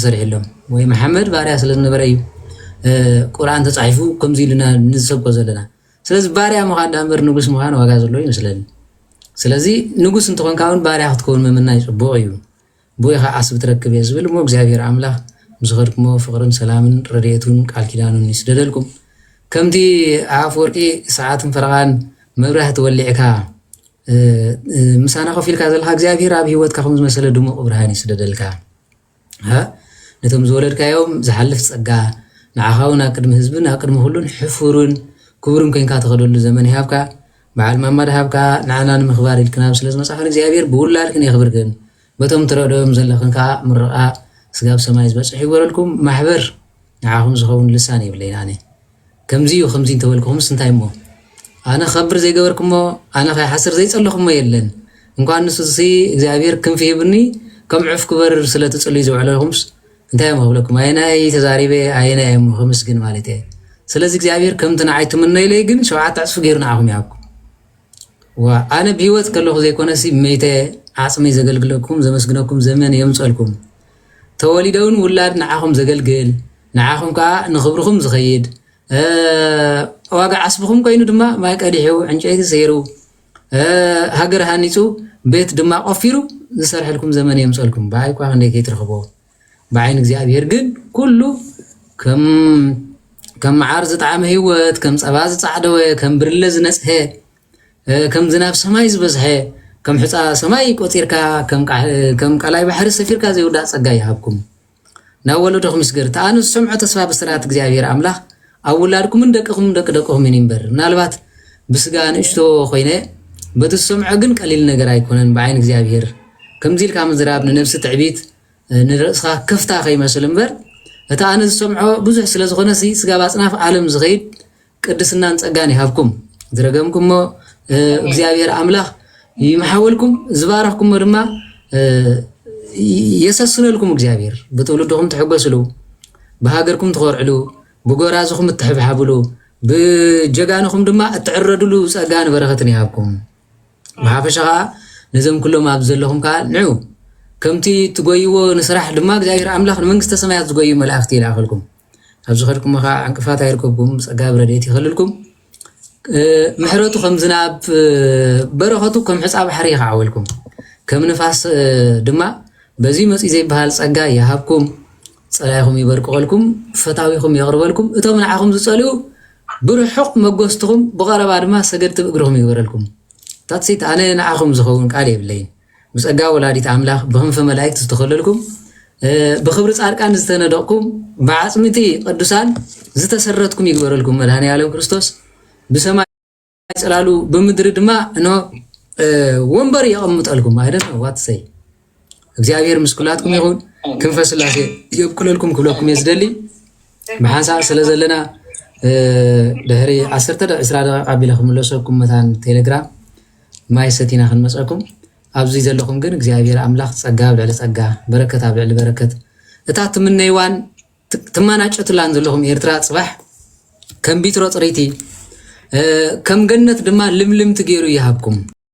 ተሰሪሕሎም ወይ መሐመድ ባሪያ ስለዝነበረ እዩ ቁርአን ተጻሒፉ ከምዚ ኢልና ንሰብኮ ዘለና ስለዚህ ባሪያ ምዃን ዳምበር ንጉስ ምዃን ዋጋ ዘለዎ ይመስለኒ ስለዚ ንጉስ እንትኾን ካውን ባሪያ ክትከውን መምና ይጽቡቕ እዩ ቦይኻ አስብ ትረክብ የዝብል ሞ እግዚአብሔር አምላክ ምስኸድክሞ ፍቅርን ሰላምን ረድኤቱን ቃል ኪዳኑን ይስደደልኩም ከምቲ አፍ ወርቂ ሰዓትን ፈረቓን መብራህቲ ወሊዕካ ምሳና ከፊልካ ዘለካ እግዚአብሔር ኣብ ህይወትካ ከም ዝመሰለ ድሙቕ ብርሃን ይስደደልካ ነቶም ዝወለድካዮም ዝሓልፍ ጸጋ ንዓኻውን ኣብ ቅድሚ ህዝብን ኣብ ቅድሚ ኩሉን ሕፉርን ክቡርን ኮይንካ ተኸደሉ ዘመን ይሃብካ በዓል ማማድ ሃብካ ንዓና ንምኽባር ኢልክናብ ስለ ዝመጻእኽን እግዚአብሔር ብውላድክን የኽብርክን በቶም ትረድኦም ዘለኽን ከዓ ምርቓ ስጋብ ሰማይ ዝበጽሕ ይግበረልኩም ማሕበር ንዓኹም ዝኸውን ልሳን የብለይን ኣነ ከምዚ እንተበልክኹምስ እንታይ እሞ ኣነ ኸብር ዘይገበርክሞ ኣነ ከይሓስር ዘይጸለኹሞ የለን እንኳን ንሱሲ እግዚአብሔር ክንፊ ይብኒ ከም ዑፍ ክበርር ስለትጽልዩ ዝውዕለኹምስ እንታይ መኽብለኩም ኣይናይ ተዛሪበ ኣይናይ ከምስግን ማለት እየ ስለዚ እግዚአብሔር ከምቲ ንዓይ ትምነይለይ ግን 7 ዕፅፊ ገይሩ ንዓኹም ይሃብኩም ወኣነ ብህይወት ከለኹ ዘይኮነሲ መይተ ዓጽመይ ዘገልግለኩም ዘመስግነኩም ዘመን የምጸልኩም ተወሊደውን ውላድ ንዓኹም ዘገልግል ንዓኹም ከዓ ንኽብርኹም ዝኸይድ ዋጋ ዓስብኹም ኮይኑ ድማ ማይ ቀዲሑ ዕንጨይቲ ሰይሩ ሃገር ሃኒጹ ቤት ድማ ቆፊሩ ዝሰርሐልኩም ዘመን የምጸልኩም ባይኳ ክንደይ ከይትረኽቦ بعين እግዚአብሔር ግን ኩሉ ከም ዓር ዝጣዕመ ህይወት ከም ጸባዝ ጻዕደወ ከም ብርለ ዝነጽሐ ከም ዝናብ ሰማይ ዝበዝሐ ከም ሕፃ ሰማይ ቆጢርካ ከም ቃላይ ባሕሪ ሰፊርካ ዘይውዳእ ጸጋ ይሃብኩም ናብ ወለዶኹም ይስገር ተኣንስ ሰምዖ ተስፋ በስራት እግዚአብሔር አምላክ ኣብ ውላድኩም ደቅኹም ይንበር ምናልባት ብስጋ ንእሽቶ ኮይነ በትሰምዖ ግን ቀሊል ነገር አይኮነን بعين እግዚአብሔር ከምዚልካ ምዝራብ ንነፍስ ትዕቢት ንርእስኻ ከፍታ ከይመስል እምበር እታ ኣነ ዝሰምዖ ብዙሕ ስለ ዝኾነ ስጋ ባጽናፍ ዓለም ዝኸይድ ቅድስናን ጸጋን ይሃብኩም ዝረገምኩሞ እግዚአብሔር አምላክ ይምሐወልኩም ዝባረኽኩም ድማ የሰስነልኩም እግዚአብሔር በትውልድኩም ትሕገስሉ በሃገርኩም ትኸርዕሉ በጎራዝኩም ትሕብሓብሉ በጀጋንኩም ድማ እትዕረድሉ ጸጋን በረኸትን ይሃብኩም ማሓፈሻኻ ነዘም ኩሎም ኣብ ዘለኹም ከዓ ንዑ ከምቲ ትጎይዎ ንስራሕ ድማ እግዚአብሔር አምላክ ንመንግስተ ሰማያት ዝጎዩ መላእክት ይላኽልኩም ኣብ ዝኸድኩም ከዓ ዕንቅፋት አይርከብኩም ጸጋ ረድኤት ይኸልልኩም ምሕረቱ ከም ዝናብ በረኸቱ ከም ሕፃ ባሕሪ ይኸዓወልኩም ከም ንፋስ ድማ በዚ መጽ ዘይበሃል ጸጋ ይሃብኩም ጸላይኹም ይበርቅልኩም ፈታዊኹም ይቕርበልኩም እቶም ንዓኹም ዝጸልዩ ብርሑቕ መጎስትኹም ብቐረባ ድማ ሰገድቲ እግርኹም ይግበረልኩም ታትሲት ኣነ ንዓኹም ዝኸውን ቃል የብለይን ብጸጋ ወላዲት አምላክ በህንፈ መላእክት ዝተኸለልኩም በኽብሪ ጻድቃን ዝተነደቕኩም በዓጽምቲ ቅዱሳን ዝተሰረትኩም ይግበረልኩም መድኃኔ ዓለም ክርስቶስ بسماء سلالو بمدر دما انه ومبر يقمطلكم አይደል ዋት ሰይ እግዚአብሔር ምስኩላትኩም ይሁን ክንፈ ስላሴ ይብኩልልኩም ክብለኩም ይዝደሊ በሐንሳ ስለዘለና ድህሪ 10 ደቂቃ አቢለኩም ለሰኩም መታን ቴሌግራም ማይሰቲና ክንመጽአኩም ኣብዚ ዘለኹም ግን እግዚአብሔር አምላክ ጸጋ ብልዕሊ ጸጋ በረከት ብልዕሊ በረከት እታት ምንይዋን ትማናጨትላን ዘለኹም ኤርትራ ጽባሕ ከም ቢትሮ ጽሪቲ كم جنة دما لم تجيرو يهابكم